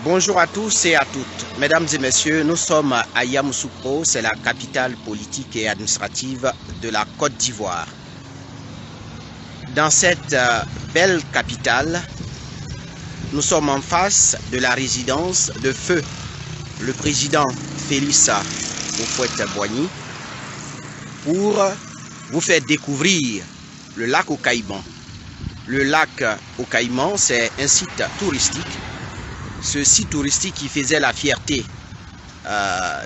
Bonjour à tous et à toutes. Mesdames et messieurs, nous sommes à Yamoussoukro, c'est la capitale politique et administrative de la Côte d'Ivoire. Dans cette belle capitale, nous sommes en face de la résidence de feu le président Félix Houphouët-Boigny pour vous faire découvrir le lac aux Caïmans. Le lac aux Caïmans, c'est un site touristique. Ce site touristique qui faisait la fierté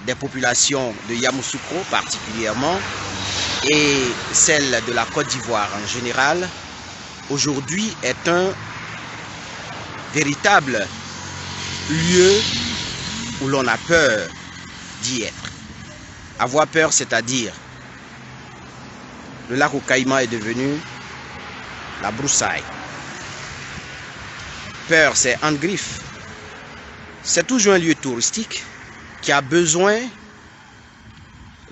des populations de Yamoussoukro particulièrement et celle de la Côte d'Ivoire en général, aujourd'hui est un véritable lieu où l'on a peur d'y être. Avoir peur, c'est-à-dire le lac aux Caïmans est devenu la broussaille. Peur, c'est en griffe. C'est toujours un lieu touristique qui a besoin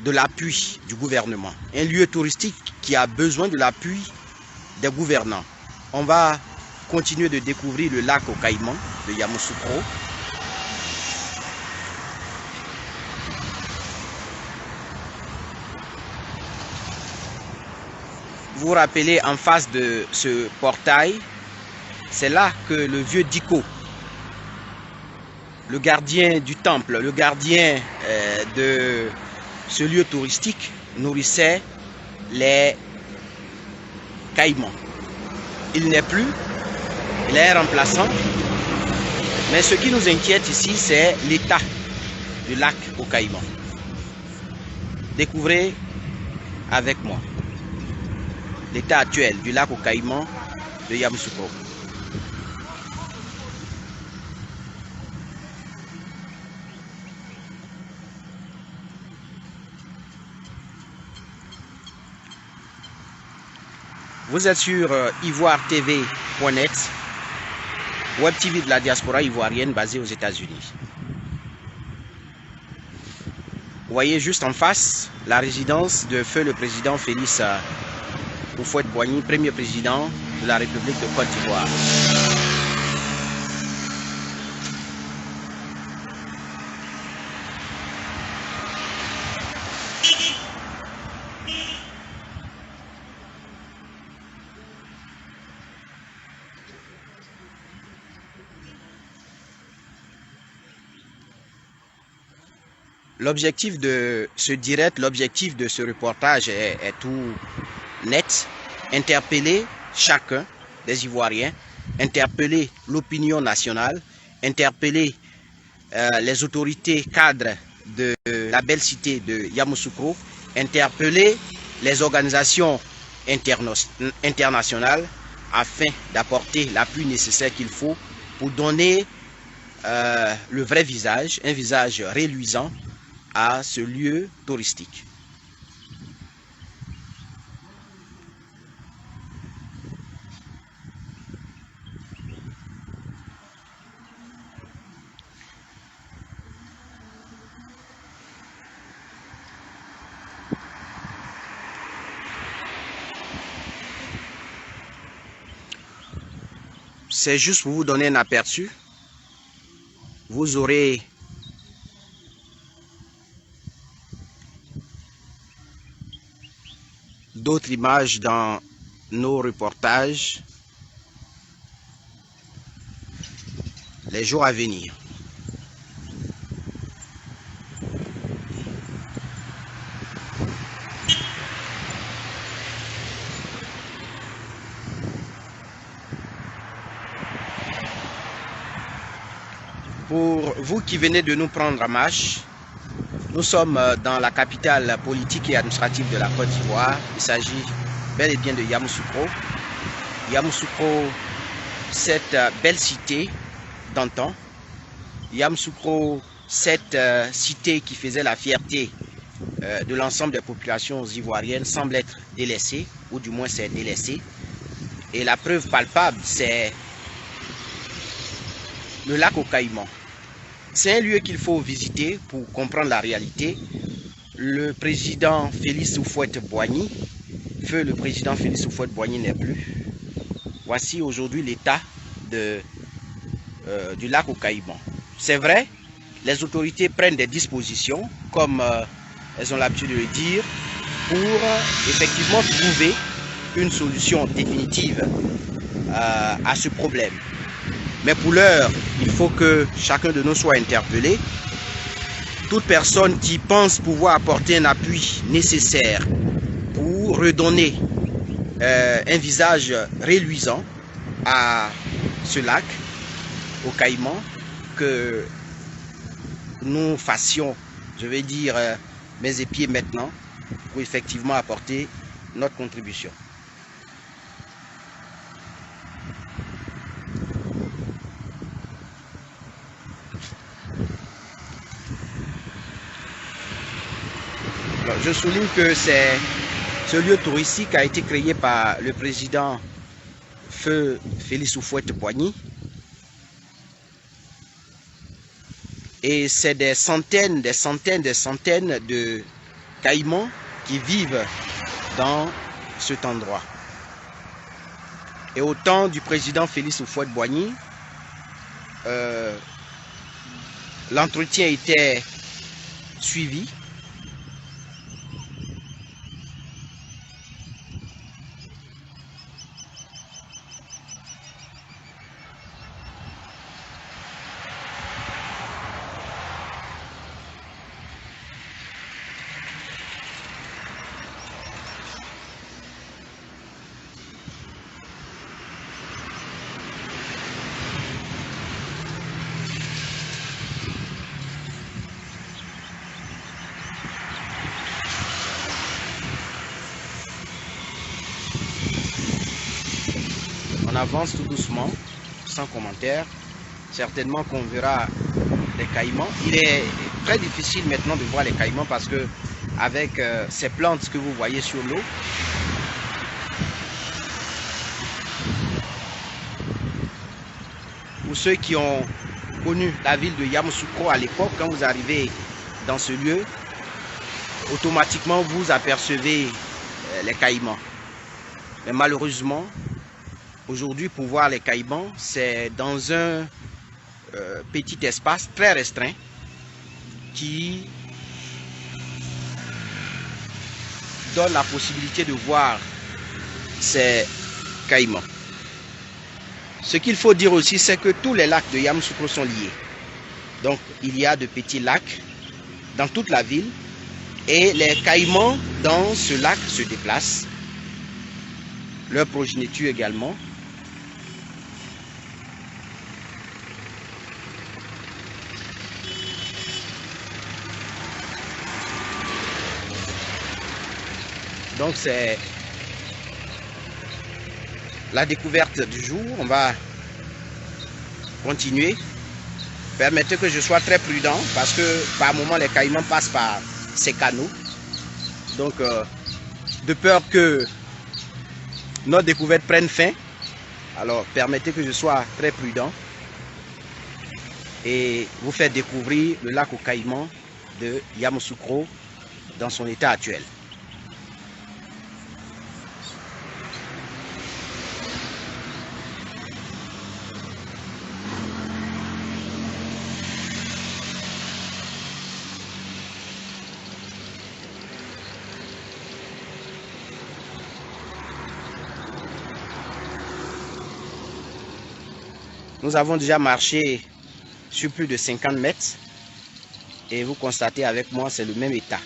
de l'appui du gouvernement. Un lieu touristique qui a besoin de l'appui des gouvernants. On va continuer de découvrir le lac aux Caïmans de Yamoussoukro. Vous vous rappelez, en face de ce portail, c'est là que le vieux Diko, le gardien du temple, le gardien de ce lieu touristique, nourrissait les caïmans. Il n'est plus, il est remplaçant. Mais ce qui nous inquiète ici, c'est l'état du lac aux Caïmans. Découvrez avec moi l'état actuel du lac aux Caïmans de Yamoussoukro. Vous êtes sur ivoiretv.net, web TV de la diaspora ivoirienne basée aux États-Unis. Vous voyez juste en face la résidence de feu le président Félix Houphouët-Boigny, premier président de la République de Côte d'Ivoire. L'objectif de ce direct, l'objectif de ce reportage est tout net. Interpeller chacun des Ivoiriens, interpeller l'opinion nationale, interpeller les autorités cadres de la belle cité de Yamoussoukro, interpeller les organisations internationales afin d'apporter l'appui nécessaire qu'il faut pour donner le vrai visage, un visage reluisant à ce lieu touristique. C'est juste pour vous donner un aperçu. Vous aurez d'autres images dans nos reportages les jours à venir. Pour vous qui venez de nous prendre en marche, nous sommes dans la capitale politique et administrative de la Côte d'Ivoire. Il s'agit bel et bien de Yamoussoukro. Yamoussoukro, cette belle cité d'antan. Yamoussoukro, cette cité qui faisait la fierté de l'ensemble des populations ivoiriennes, semble être délaissée, ou du moins c'est délaissé. Et la preuve palpable, c'est le lac aux Caïmans. C'est un lieu qu'il faut visiter pour comprendre la réalité. Le président Félix Houphouët-Boigny, feu le président Félix Houphouët-Boigny n'est plus. Voici aujourd'hui l'état du lac aux Caïmans. C'est vrai, les autorités prennent des dispositions, comme elles ont l'habitude de le dire, pour effectivement trouver une solution définitive à ce problème. Mais pour l'heure, il faut que chacun de nous soit interpellé. Toute personne qui pense pouvoir apporter un appui nécessaire pour redonner un visage reluisant à ce lac, au Caïman, que nous fassions, je vais dire, mes épieds maintenant, pour effectivement apporter notre contribution. Alors, je souligne que ce lieu touristique a été créé par le président Feu Félix Houphouët-Boigny. Et c'est des centaines de caïmans qui vivent dans cet endroit. Et au temps du président Félix Houphouët-Boigny, l'entretien était suivi. On avance tout doucement, sans commentaire. Certainement qu'on verra les caïmans. Il est très difficile maintenant de voir les caïmans parce que avec ces plantes que vous voyez sur l'eau, pour ceux qui ont connu la ville de Yamoussoukro à l'époque, quand vous arrivez dans ce lieu, automatiquement vous apercevez les caïmans. Mais malheureusement, aujourd'hui, pour voir les caïmans, c'est dans un petit espace très restreint qui donne la possibilité de voir ces caïmans. Ce qu'il faut dire aussi, c'est que tous les lacs de Yamoussoukro sont liés. Donc, il y a de petits lacs dans toute la ville et les caïmans dans ce lac se déplacent. Leur progéniture également. Donc c'est la découverte du jour. On va continuer. Permettez que je sois très prudent parce que par moment les caïmans passent par ces canaux. Donc de peur que notre découverte prenne fin, alors permettez que je sois très prudent et vous faire découvrir le lac aux caïmans de Yamoussoukro dans son état actuel. Nous avons déjà marché sur plus de 50 mètres et vous constatez avec moi, c'est le même état.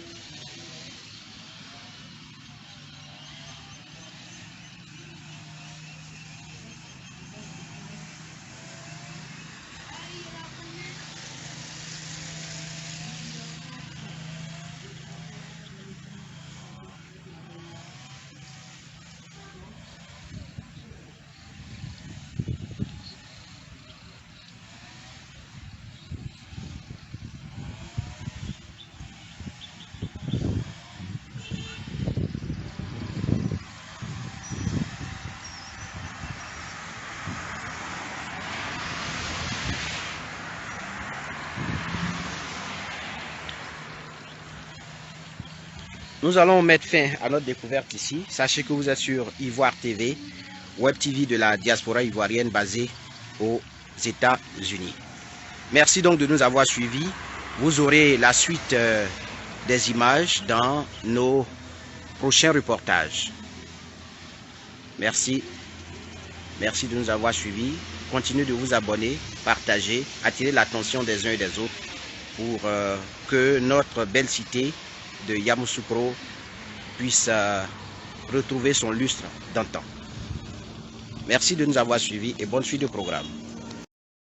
Nous allons mettre fin à notre découverte ici. Sachez que vous êtes sur Ivoire TV, Web TV de la diaspora ivoirienne basée aux États-Unis. Merci donc de nous avoir suivis. Vous aurez la suite des images dans nos prochains reportages. Merci. Merci de nous avoir suivis. Continuez de vous abonner, partager, attirer l'attention des uns et des autres pour que notre belle cité de Yamoussoukro puisse retrouver son lustre d'antan. Merci de nous avoir suivis et bonne suite de programme.